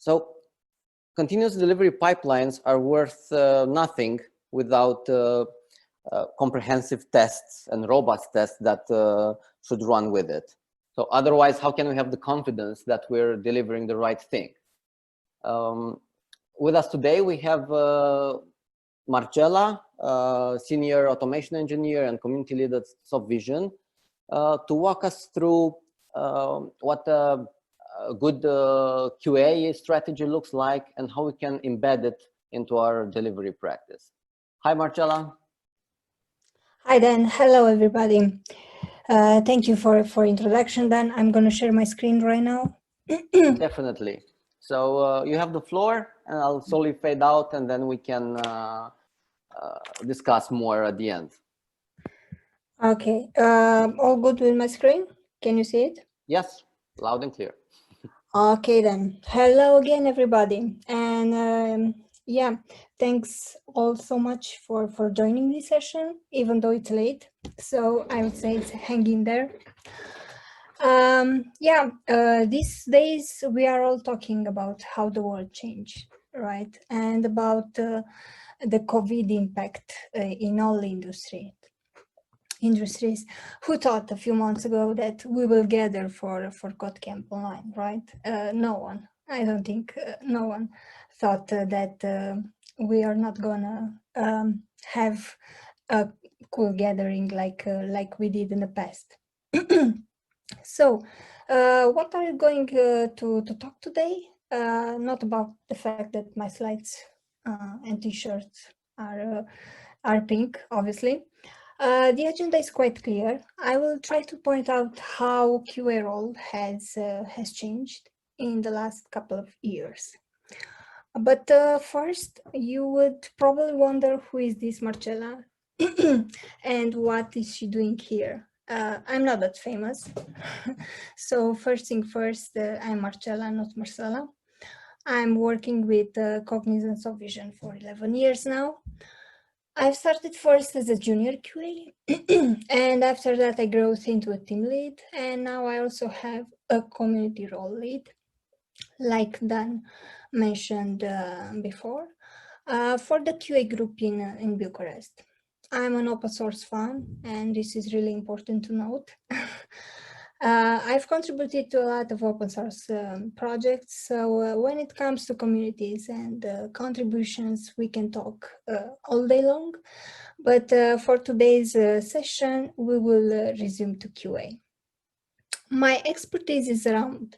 So continuous delivery pipelines are worth nothing without comprehensive tests and robust tests that should run with it. So otherwise, how can we have the confidence that we're delivering the right thing? With us today, we have Marcela, Senior Automation Engineer and Community Lead at Softvision, to walk us through what a good QA strategy looks like and how we can embed it into our delivery practice. Hi, Marcela. Hi, Dan. Hello, everybody. Thank you for introduction, Dan. I'm going to share my screen right now. Definitely. So you have the floor, and I'll slowly fade out, and then we can discuss more at the end. Okay. All good with my screen? Can you see it? Yes, loud and clear. Okay, then. Hello again, everybody. And yeah, thanks all so much for joining this session, even though it's late. So I would say it's hanging there. These days we are all talking about how the world changed, right? And about the COVID impact in all industries. Who thought a few months ago that we will gather for Cognizant online, right? No one. I don't think no one thought that we are not gonna have a cool gathering like we did in the past. So, what are you going to talk today? Not about the fact that my slides and t-shirts are pink, obviously. The agenda is quite clear. I will try to point out how QA role has changed in the last couple of years. But first, you would probably wonder who is this Marcela and what is she doing here? I'm not that famous. So first thing first, I'm Marcela, not Marcela. I'm working with Cognizant Softvision for 11 years now. I've started first as a junior QA, and after that I grew into a team lead, and now I also have a community role lead, like Dan mentioned before, for the QA group in Bucharest. I'm an open source fan, and this is really important to note. I've contributed to a lot of open source projects, so when it comes to communities and contributions, we can talk all day long. But for today's session, we will resume to QA. My expertise is around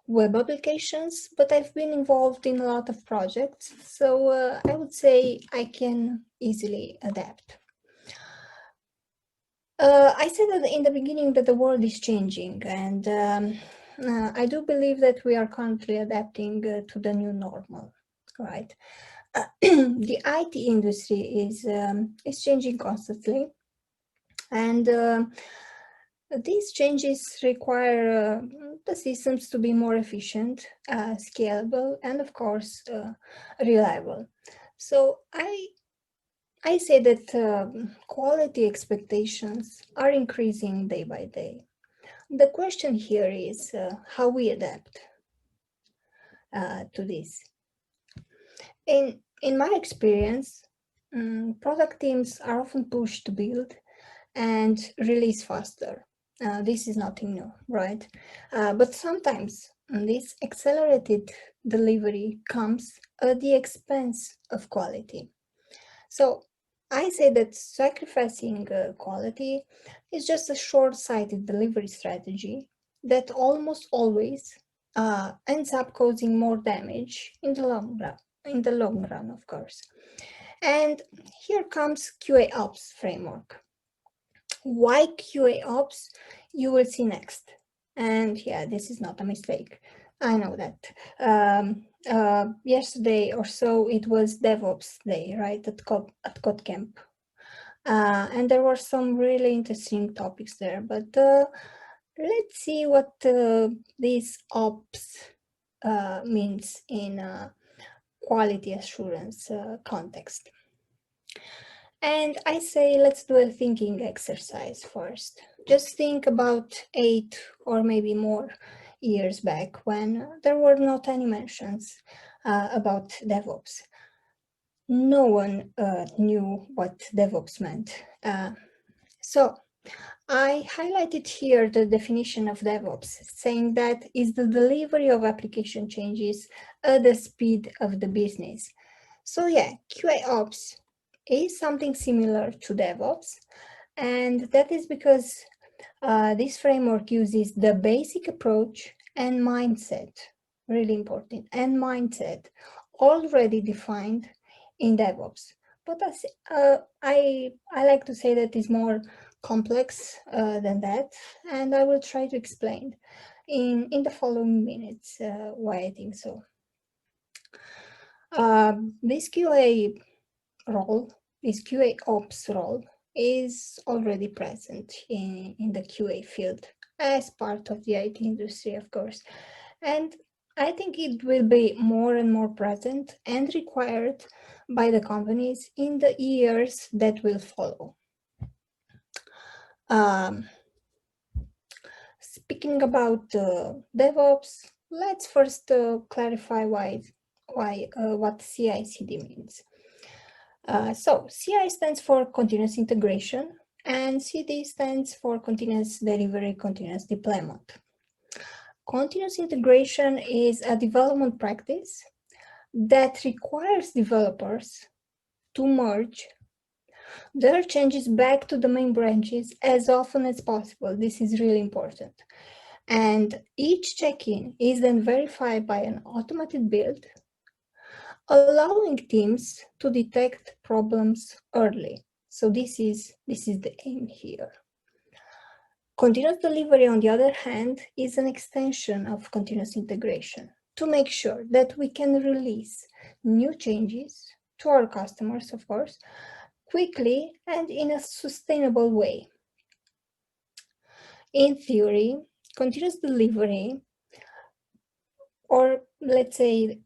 web applications, but I've been involved in a lot of projects, so I would say I can easily adapt. I said that in the beginning that the world is changing, and I do believe that we are currently adapting to the new normal, right? The IT industry is changing constantly, and these changes require the systems to be more efficient, scalable, and of course, reliable. So I say that quality expectations are increasing day by day. The question here is how we adapt to this. In my experience, product teams are often pushed to build and release faster. This is nothing new, right? But sometimes this accelerated delivery comes at the expense of quality. So I say that sacrificing quality is just a short-sighted delivery strategy that almost always ends up causing more damage in the long run, of course. And here comes QAOps framework. Why QAOps? You will see next. And yeah, this is not a mistake. I know that. Yesterday or so, it was DevOps day, right, at Cognizant. And there were some really interesting topics there, but let's see what this ops means in a quality assurance context. And I say, let's do a thinking exercise first. Just think about 8 or maybe more years back when there were not any mentions about DevOps. No one knew what DevOps meant. So I highlighted here the definition of DevOps, saying that is the delivery of application changes at the speed of the business. So yeah, QAOps is something similar to DevOps, and that is because this framework uses the basic approach and mindset, really important, and mindset already defined in DevOps. But I like to say that it's more complex than that, and I will try to explain in the following minutes why I think so. This QAOps role is already present in the QA field as part of the IT industry, of course. And I think it will be more and more present and required by the companies in the years that will follow. Speaking about DevOps, let's first clarify what CI/CD means. So CI stands for continuous integration, and CD stands for continuous delivery, continuous deployment. Continuous integration is a development practice that requires developers to merge their changes back to the main branches as often as possible. This is really important. And each check-in is then verified by an automated build, allowing teams to detect problems early. So this is the aim here. Continuous delivery, on the other hand, is an extension of continuous integration to make sure that we can release new changes to our customers, of course, quickly and in a sustainable way. In theory, continuous delivery, or let's say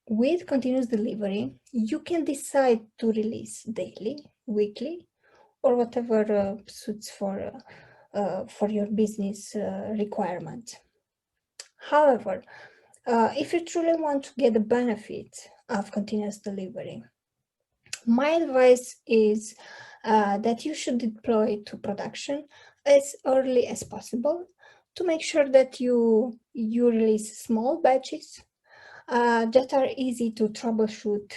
with continuous delivery, you can decide to release daily, weekly, or whatever suits for your business requirement. However, if you truly want to get the benefit of continuous delivery, my advice is that you should deploy to production as early as possible to make sure that you release small batches that are easy to troubleshoot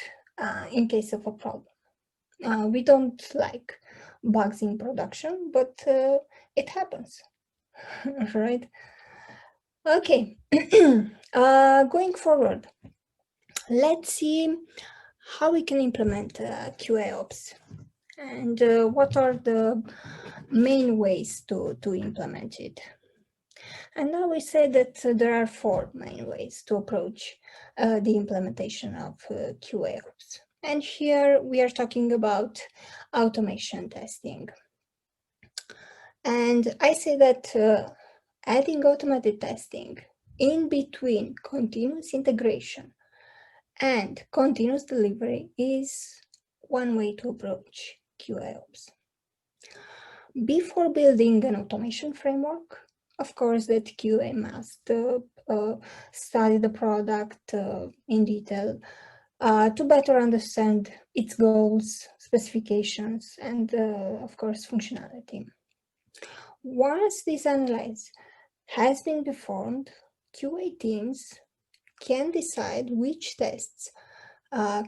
in case of a problem. We don't like bugs in production, but it happens, right? Okay, going forward, let's see how we can implement QAOps and what are the main ways to implement it. And now we say that there are 4 main ways to approach the implementation of QAOps. And here we are talking about automation testing. And I say that adding automated testing in between continuous integration and continuous delivery is one way to approach QAOps. Before building an automation framework, of course, that QA must study the product in detail to better understand its goals, specifications, and of course, functionality. Once this analysis has been performed, QA teams can decide which tests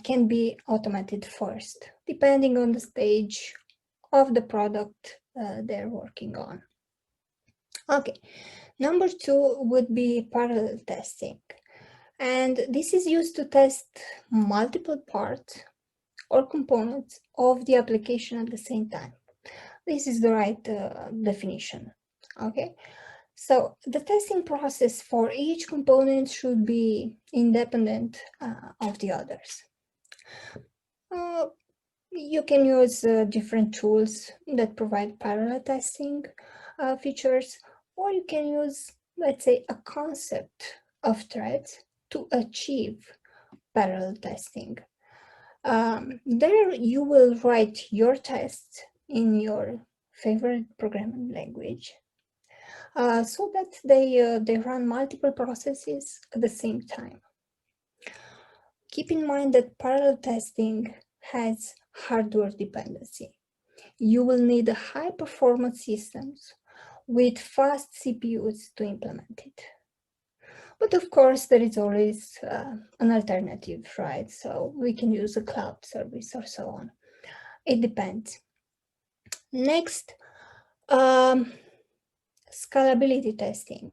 can be automated first, depending on the stage of the product they're working on. Okay, number 2 would be parallel testing. And this is used to test multiple parts or components of the application at the same time. This is the right definition, okay? So the testing process for each component should be independent of the others. You can use different tools that provide parallel testing features, or you can use, let's say, a concept of threads to achieve parallel testing. There you will write your tests in your favorite programming language. so that they run multiple processes at the same time. Keep in mind that parallel testing has hardware dependency. You will need high-performance systems with fast CPUs to implement it. But of course, there is always an alternative, right? So we can use a cloud service or so on. It depends. Next, scalability testing.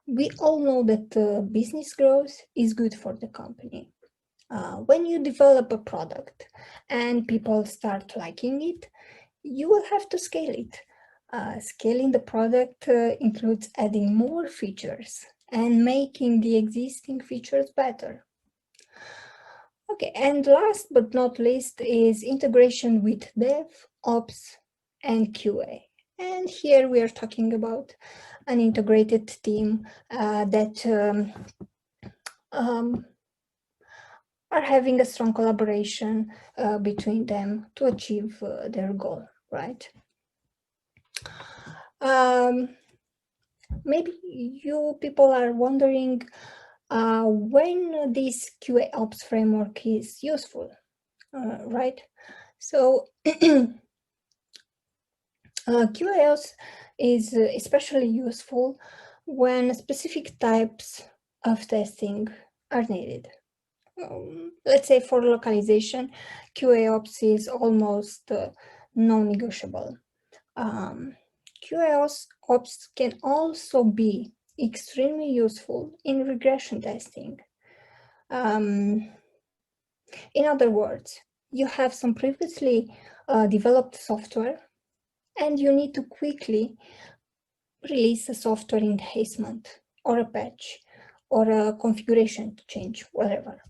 We all know that business growth is good for the company. When you develop a product and people start liking it, you will have to scale it. Scaling the product includes adding more features and making the existing features better. Okay, and last but not least is integration with DevOps and QA. And here we are talking about an integrated team that are having a strong collaboration between them to achieve their goal, right? Maybe you people are wondering when this QAOps framework is useful, right? So QAOps is especially useful when specific types of testing are needed. Let's say for localization, QAOps is almost non-negotiable. QAOps can also be extremely useful in regression testing. In other words, you have some previously developed software and you need to quickly release a software enhancement or a patch or a configuration change, whatever.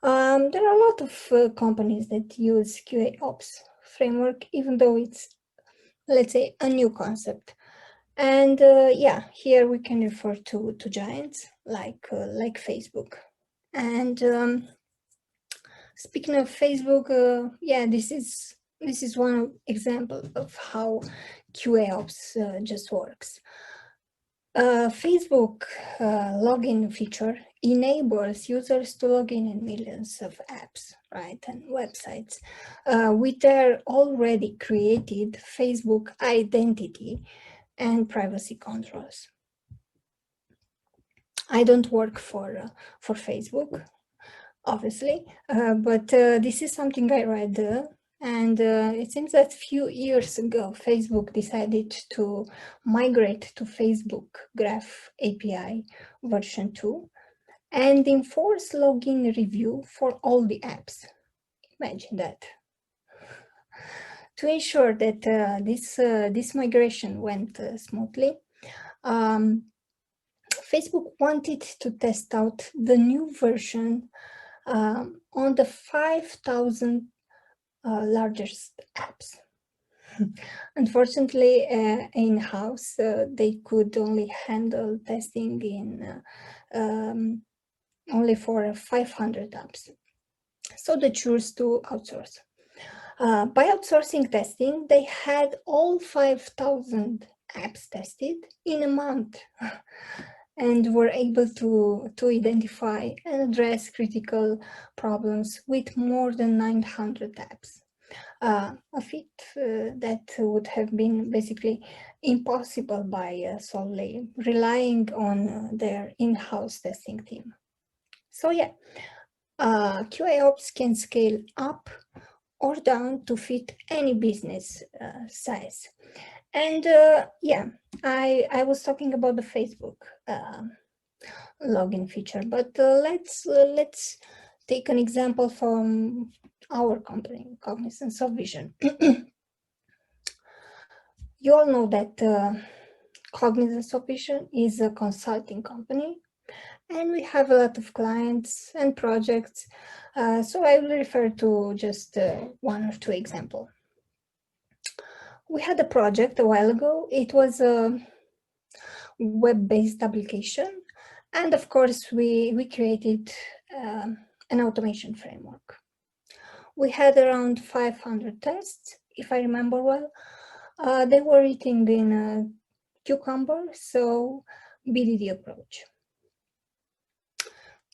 There are a lot of companies that use QAOps framework, even though it's, let's say, a new concept. And yeah, here we can refer to giants like Facebook. And speaking of Facebook, yeah, this is one example of how QAOps just works. Facebook login feature enables users to log in millions of apps, right, and websites with their already created Facebook identity and privacy controls. I don't work for Facebook, obviously, but this is something I read. And it seems that a few years ago, Facebook decided to migrate to Facebook Graph API version 2 and enforce login review for all the apps. Imagine that. To ensure that this migration went smoothly, Facebook wanted to test out the new version on the 5,000 largest apps. Unfortunately, in-house, they could only handle testing in only for 500 apps. So they chose to outsource. By outsourcing testing, they had all 5,000 apps tested in a month and were able to identify and address critical problems with more than 900 apps. A feat that would have been basically impossible by solely relying on their in-house testing team. So yeah, QAOps can scale up or down to fit any business size. And yeah, I was talking about the Facebook login feature, but let's take an example from our company, Cognizant Softvision. You all know that Cognizant Softvision is a consulting company, and we have a lot of clients and projects. So I will refer to just one or two examples. We had a project a while ago. It was a web-based application. And of course, we created an automation framework. We had around 500 tests, if I remember well. They were written in Cucumber, so BDD approach.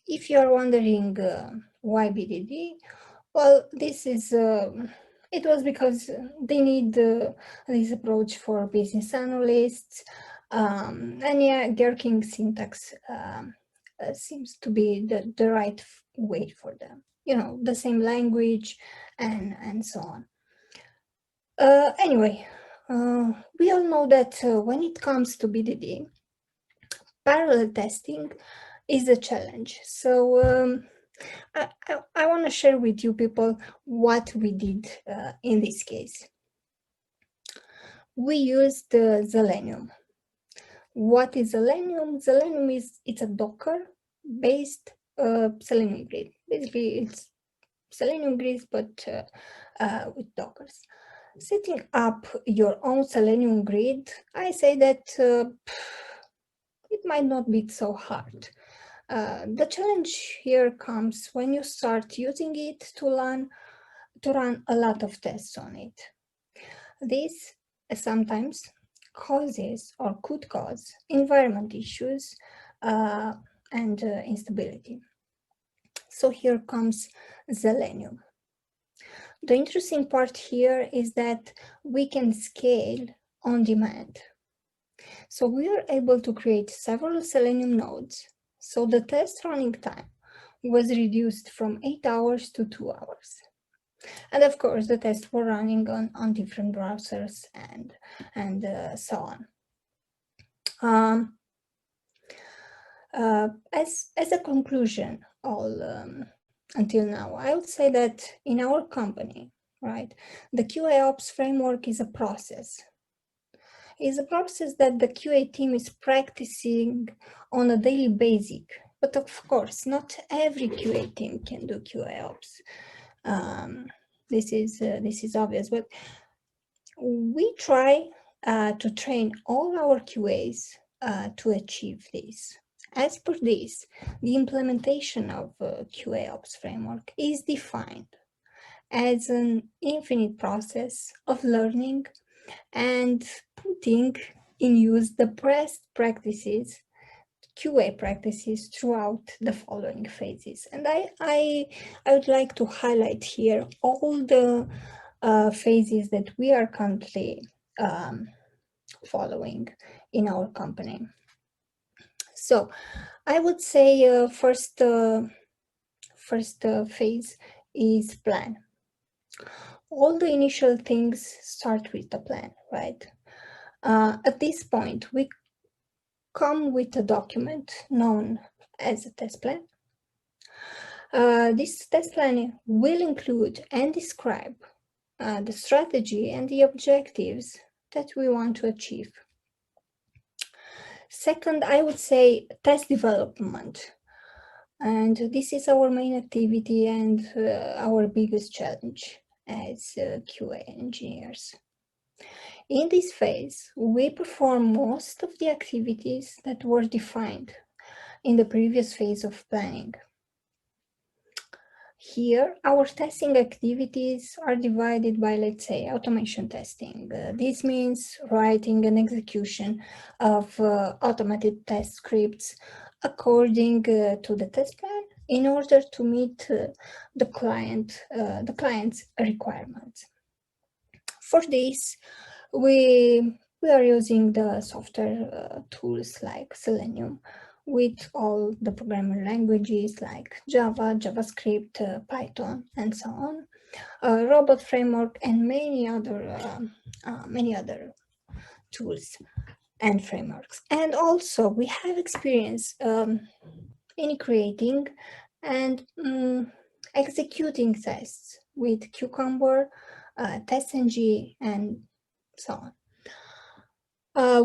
If you are wondering why BDD, well, this is it was because they need this approach for business analysts, and yeah, Gherkin syntax seems to be the right way for them. You know, the same language and so on. Anyway, we all know that when it comes to BDD, parallel testing is a challenge. So I want to share with you people what we did in this case. We used Selenium. What is Selenium? Selenium it's a Docker-based Selenium grid. Basically, it's Selenium grids, but with Dockers. Setting up your own Selenium grid, I say that it might not be so hard. The challenge here comes when you start using it to run a lot of tests on it. This sometimes causes or could cause environment issues and instability. So here comes Selenium. The interesting part here is that we can scale on demand. So we are able to create several Selenium nodes. So the test running time was reduced from 8 hours to 2 hours. And of course, the tests were running on different browsers and so on. As a conclusion, until now, I would say that in our company, right, the QAOps framework is a process. It's a process that the QA team is practicing on a daily basis. But of course, not every QA team can do QAOps. This is obvious, but we try to train all our QAs to achieve this. As per this, the implementation of QAOps framework is defined as an infinite process of learning and putting in use the best practices, QA practices throughout the following phases. And I would like to highlight here all the phases that we are currently following in our company. So I would say first phase is plan. All the initial things start with the plan, right? At this point, we come with a document known as a test plan. This test plan will include and describe the strategy and the objectives that we want to achieve. Second, I would say test development. And this is our main activity and our biggest challenge as QA engineers. In this phase, we perform most of the activities that were defined in the previous phase of planning. Here, our testing activities are divided by, let's say, automation testing. This means writing and execution of automated test scripts according to the test plan in order to meet the client's requirements. For this, we are using the software tools like Selenium with all the programming languages like Java, JavaScript, Python, and so on, robot framework, and many other tools and frameworks. And also, we have experience in creating and executing tests with Cucumber, TestNG, and so on.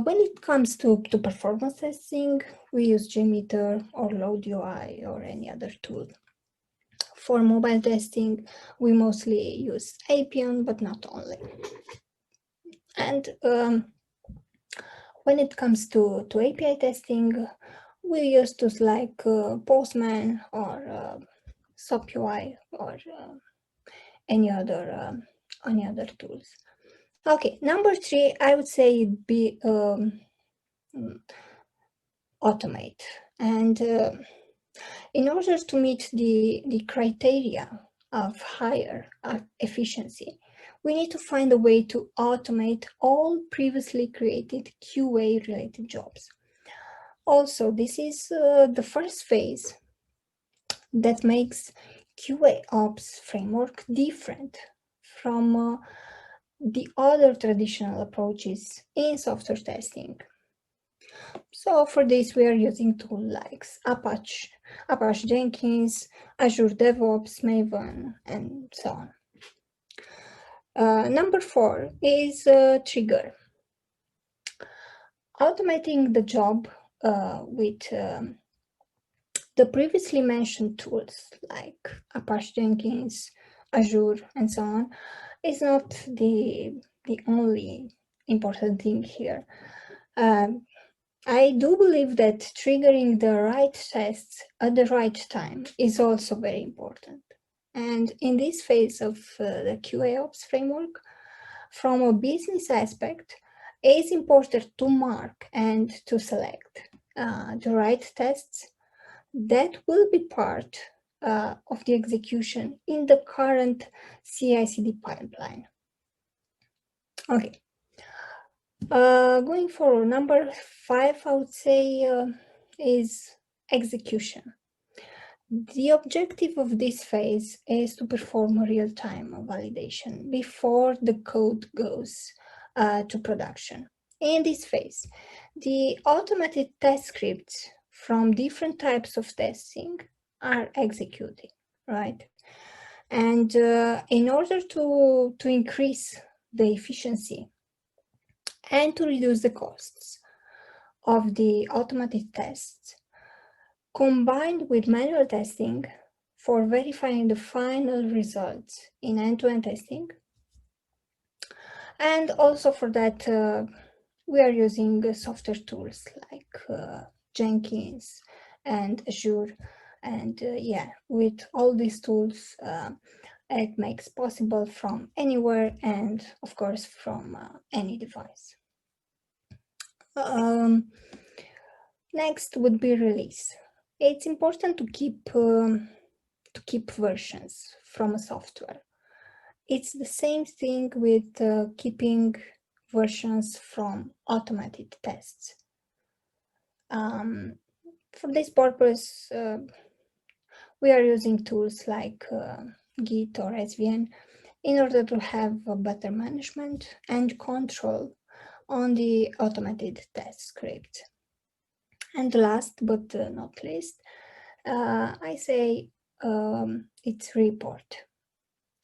When it comes to performance testing, we use JMeter or LoadUI or any other tool. For mobile testing, we mostly use Appian, but not only. And when it comes to API testing, we use tools like Postman or SoapUI or any other tools. Okay, number 3, I would say it'd be automate. And in order to meet the criteria of higher efficiency, we need to find a way to automate all previously created QA-related jobs. Also, this is the first phase that makes QAOps framework different from the other traditional approaches in software testing. So for this, we are using tools like Apache Jenkins, Azure DevOps, Maven, and so on. Number 4 is trigger. Automating the job with the previously mentioned tools like Apache Jenkins, Azure, and so on is not the only important thing here. I do believe that triggering the right tests at the right time is also very important. And in this phase of the QAOps framework, from a business aspect, it is important to mark and to select the right tests that will be part of the execution in the current CI/CD pipeline. Okay. Going forward, number 5, I would say, is execution. The objective of this phase is to perform a real-time validation before the code goes to production. In this phase, the automated test scripts from different types of testing are executed, right? And in order to increase the efficiency and to reduce the costs of the automated tests, combined with manual testing for verifying the final results in end-to-end testing. And also for that, we are using software tools like Jenkins and Azure. And yeah, with all these tools, it makes possible from anywhere and of course from any device. Next would be release. It's important to keep versions from a software. It's the same thing with keeping versions from automated tests. For this purpose, we are using tools like Git or SVN in order to have a better management and control on the automated test script. And last but not least, I say it's report.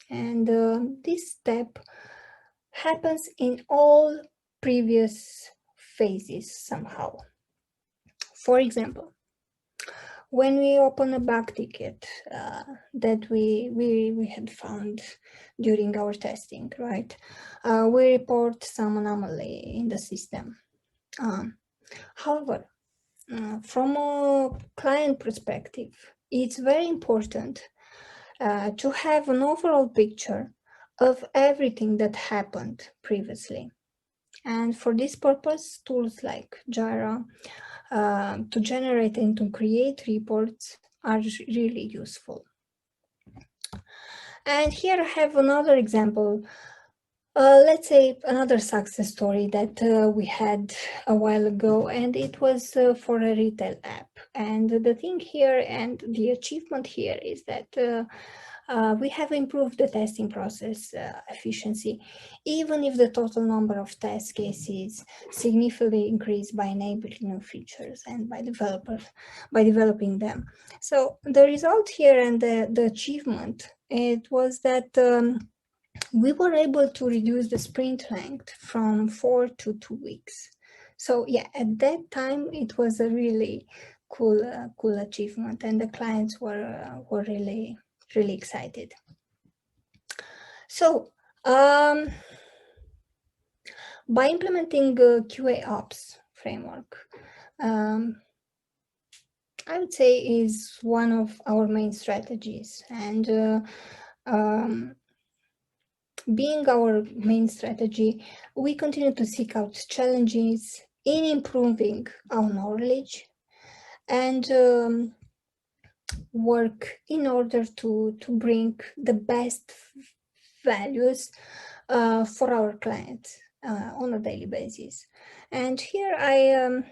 And this step happens in all previous phases somehow. For example, when we open a bug ticket that we had found during our testing, right? We report some anomaly in the system. However, from a client perspective, it's very important to have an overall picture of everything that happened previously. And for this purpose, tools like Jira to generate and to create reports are really useful. And here I have another example. Let's say another success story that we had a while ago, and it was for a retail app. And the thing here and the achievement here is that we have improved the testing process efficiency, even if the total number of test cases significantly increased by enabling new features and by developing them. So the result here and the achievement, it was that we were able to reduce the sprint length from 4 to 2 weeks. So yeah, at that time it was a really cool achievement, and the clients were really excited. So by implementing QAOps framework, I would say is one of our main strategies, and being our main strategy, we continue to seek out challenges in improving our knowledge and work in order to bring the best values for our clients on a daily basis. And here I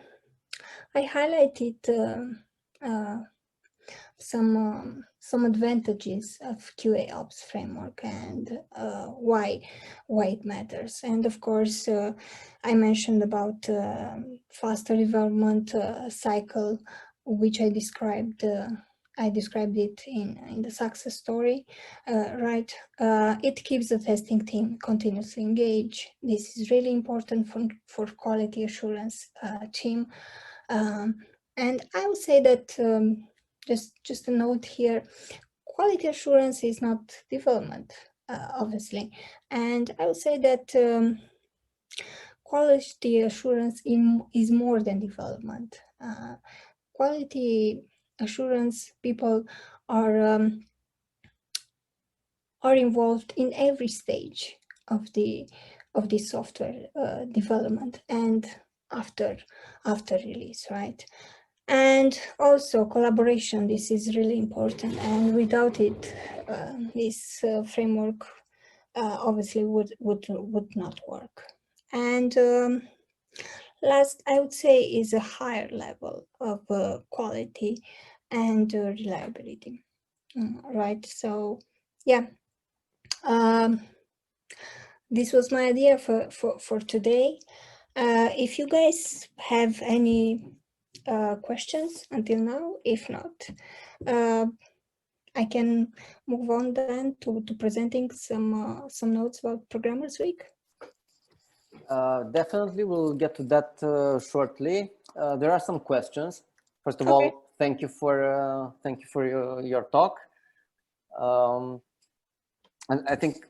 highlighted some advantages of QAOps framework and why it matters. And of course, I mentioned about faster development cycle, which I described. I described it in the success story, right? It keeps the testing team continuously engaged. This is really important for quality assurance team. And I would say that just a note here, quality assurance is not development, obviously. And I would say that quality assurance is more than development. Quality assurance people are involved in every stage of the software development and after release, right? And also collaboration, this is really important, and without it this framework obviously would not work. And last, I would say, is a higher level of quality and reliability, right? So yeah, this was my idea for today. If you guys have any questions until now, if not, I can move on then to presenting some notes about Programmers Week. Definitely, we'll get to that shortly. There are some questions. First of Okay. all, thank you for your talk. And I think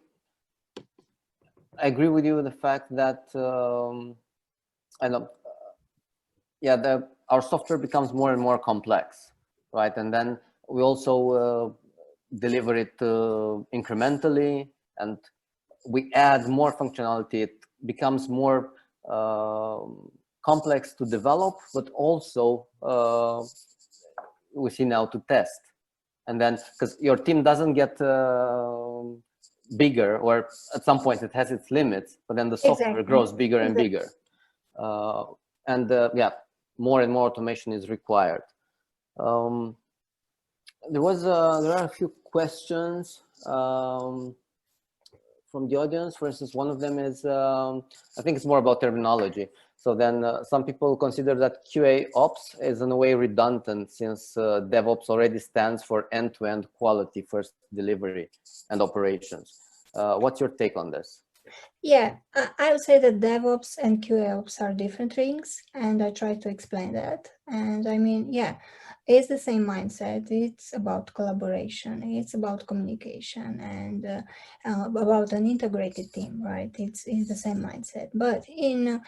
I agree with you with the fact that our software becomes more and more complex, right? And then we also deliver it incrementally, and we add more functionality. It becomes more complex to develop, but also we see now to test. And then, because your team doesn't get bigger, or at some point it has its limits, but then the software grows bigger and bigger. Yeah, more and more automation is required. There are a few questions from the audience. For instance, one of them is, I think it's more about terminology. So then some people consider that QAOps is in a way redundant, since DevOps already stands for end-to-end quality, first delivery and operations. What's your take on this? Yeah, I would say that DevOps and QAOps are different things, and I try to explain that. And I mean, yeah, it's the same mindset. It's about collaboration. It's about communication, and about an integrated team, right? It's the same mindset, but in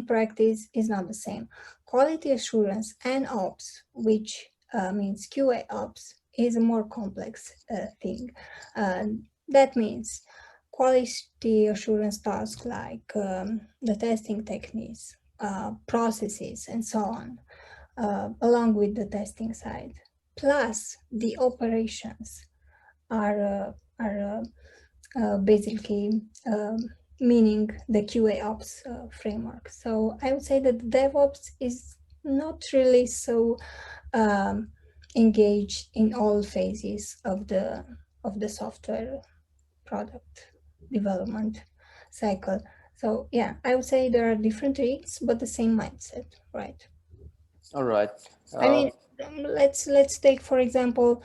practice, it's not the same. Quality assurance and ops, which means QAOps, is a more complex thing. That means quality assurance tasks like the testing techniques, processes, and so on, along with the testing side. Plus, the operations are basically meaning the QAOps framework. So I would say that DevOps is not really so engaged in all phases of the software product development cycle. So yeah, I would say there are different things, but the same mindset, right? All right. I mean, let's take, for example,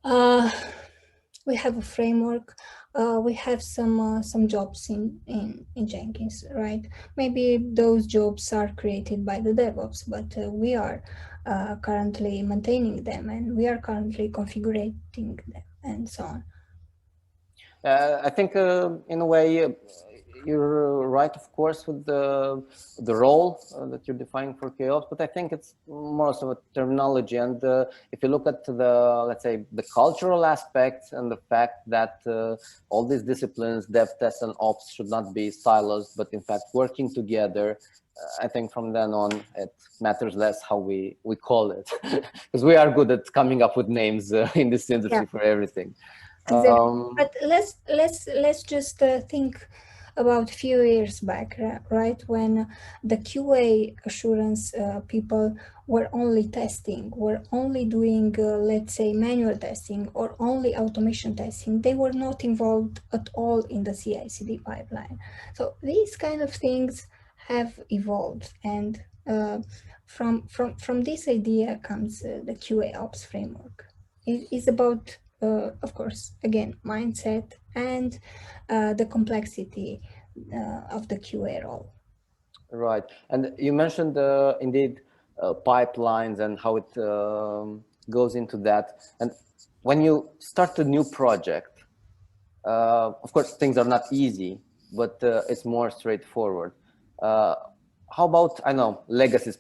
we have a framework. We have some jobs in Jenkins, right? Maybe those jobs are created by the DevOps, but we are currently maintaining them, and we are currently configuring them, and so on. I think in a way you're right, of course, with the role that you're defining for QAOps, but I think it's more of a terminology. And if you look at the, let's say, the cultural aspects and the fact that all these disciplines, dev, test, and ops should not be silos, but in fact working together, I think from then on it matters less how we call it, because we are good at coming up with names in this industry for everything. Exactly. But let's just think about a few years back, right? When the QA assurance people were only testing, were only doing, let's say, manual testing or only automation testing. They were not involved at all in the CI/CD pipeline. So these kind of things have evolved, and from this idea comes the QAOps framework. It is about of course, again, mindset and the complexity of the QA role. Right. And you mentioned indeed pipelines and how it goes into that. And when you start a new project, of course, things are not easy, but it's more straightforward. How about, I know, legacy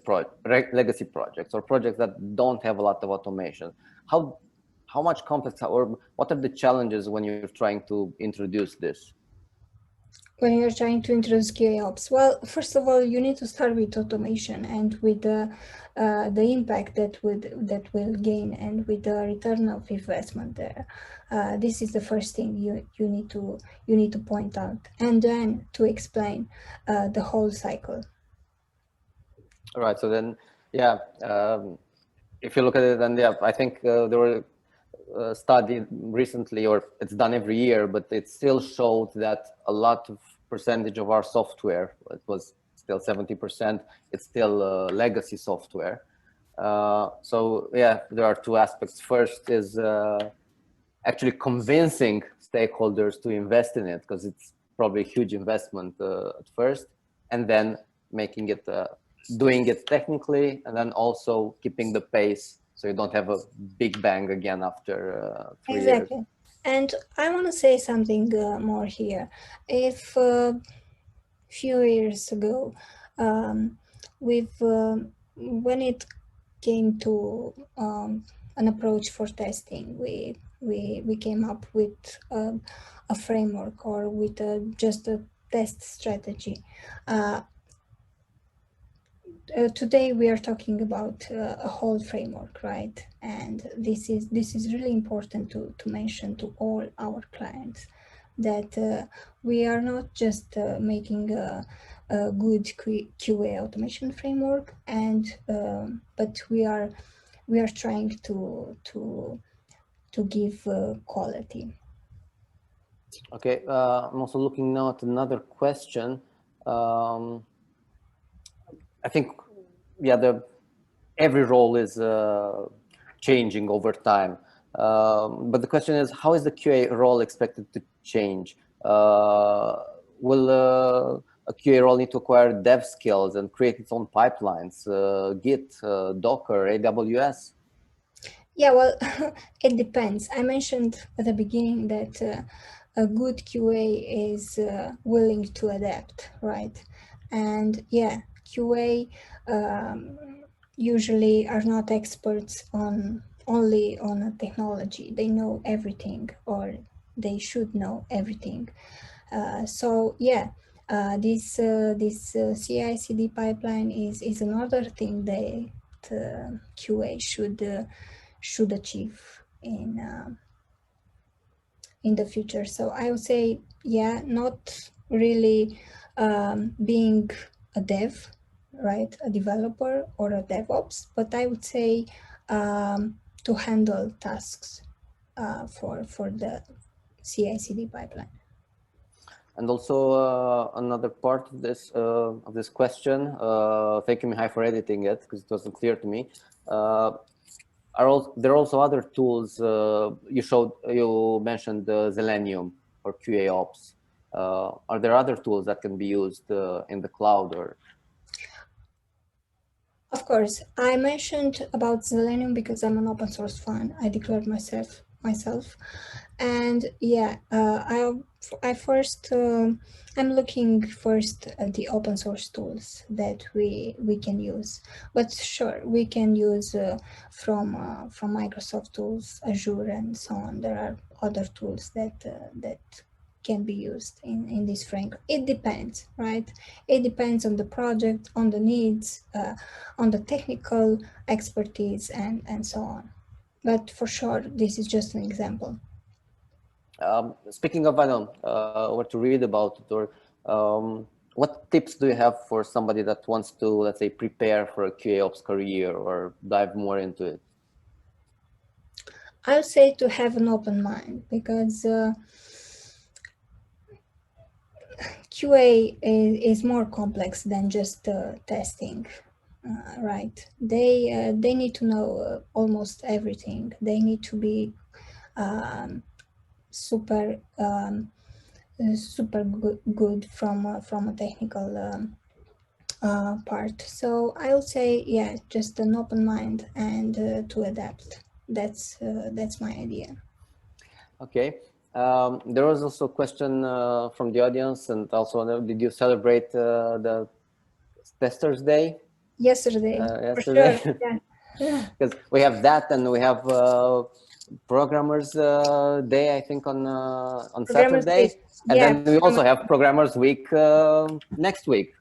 projects or projects that don't have a lot of automation? How much complex, or what are the challenges when you're trying to introduce this? When you're trying to introduce QAOps, well, first of all, you need to start with automation and with the impact that will gain and with the return of investment there. This is the first thing you need to point out, and then to explain the whole cycle. All right. So then, yeah, if you look at it, then yeah, I think there were studied recently, or it's done every year, but it still showed that a lot of percentage of our software, it was still 70%, it's still legacy software. So yeah, there are two aspects. First is actually convincing stakeholders to invest in it, because it's probably a huge investment at first, and then making it, doing it technically, and then also keeping the pace so you don't have a big bang again after 3 years. And I want to say something more here. If a few years ago, when it came to an approach for testing, we came up with a framework or with just a test strategy. Today we are talking about a whole framework, right? And this is really important to mention to all our clients, that we are not just making a good QA automation framework, and but we are trying to give quality. Okay, I'm also looking now at another question. I think, yeah, every role is changing over time. But the question is, how is the QA role expected to change? Will a QA role need to acquire dev skills and create its own pipelines, Git, Docker, AWS? Yeah, well, it depends. I mentioned at the beginning that a good QA is willing to adapt, right? And yeah, QA usually are not experts only on a technology. They know everything, or they should know everything. So yeah, this CI/CD pipeline is another thing that QA should achieve in the future. So I would say, yeah, not really being a dev, right, a developer or a DevOps, but I would say to handle tasks for the CI/CD pipeline. And also another part of this question, thank you, Mihai, for editing it, because it wasn't clear to me. There are also other tools you mentioned Selenium or QAOps. Are there other tools that can be used in the cloud? Or? Of course, I mentioned about Selenium because I'm an open source fan. I declared myself myself. And yeah, I first I'm looking first at the open source tools that we can use. But sure, we can use from Microsoft tools, Azure, and so on. There are other tools that can be used in this framework. It depends, right? It depends on the project, on the needs, on the technical expertise, and so on. But for sure, this is just an example. Speaking of, I don't know, what to read about it, or what tips do you have for somebody that wants to, let's say, prepare for a QAOps career or dive more into it? I would say to have an open mind, because QA is more complex than just testing, right? They need to know almost everything. They need to be super super good from a technical part. So I would say, yeah, just an open mind and to adapt. That's my idea. Okay. There was also a question from the audience, and also, did you celebrate the Testers Day? Yesterday, for Yesterday. sure. Yeah. Because we have that, and we have Programmers Day, I think, on Programmers Saturday, Week. and Yeah, then we also have Programmers Week next week.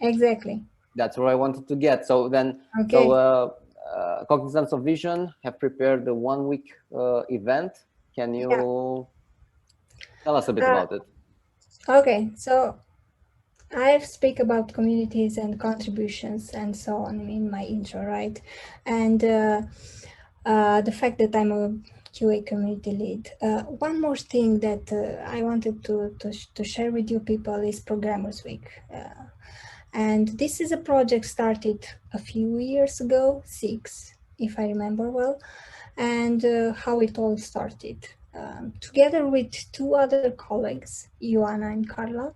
exactly. That's where I wanted to get. So then, Okay. Cognizant Softvision have prepared the 1 week event. Can you tell us a bit about it? Okay, so I speak about communities and contributions and so on in my intro, right? And the fact that I'm a QA community lead. One more thing that I wanted to share with you people is Programmers Week. And this is a project started a few years ago, 6, if I remember well, and how it all started. Together with 2 other colleagues, Ioana and Carla,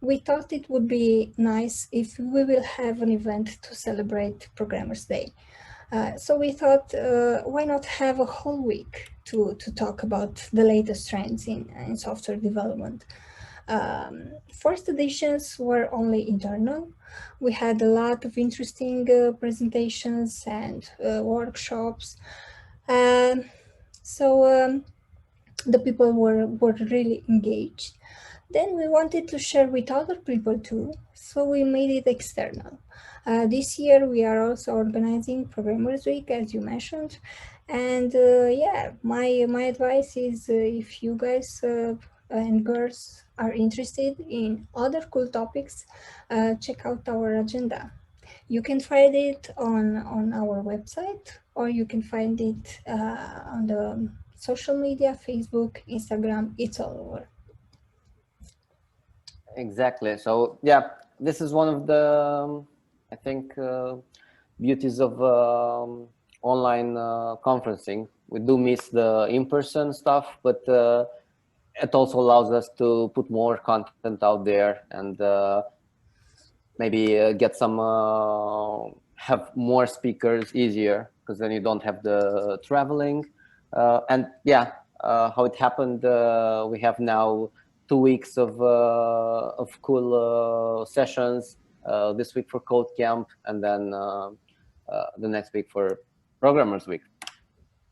we thought it would be nice if we will have an event to celebrate Programmers Day. So we thought, why not have a whole week to talk about the latest trends in software development. First editions were only internal. We had a lot of interesting presentations and workshops. So the people were really engaged. Then we wanted to share with other people too, so we made it external. This year we are also organizing Programmers Week, as you mentioned, and yeah, my advice is if you guys and girls are interested in other cool topics, check out our agenda. You can find it on our website, or you can find it on the social media, Facebook, Instagram, it's all over. Exactly. So yeah, this is one of the, I think, beauties of online conferencing. We do miss the in-person stuff, but it also allows us to put more content out there and maybe get some, have more speakers easier, because then you don't have the traveling. And yeah, how it happened, we have now 2 weeks of cool sessions, this week for Code Camp, and then the next week for Programmers Week.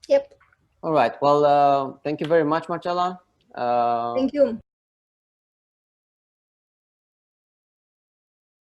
Yep. All right. Well, thank you very much, Marcela. Thank you.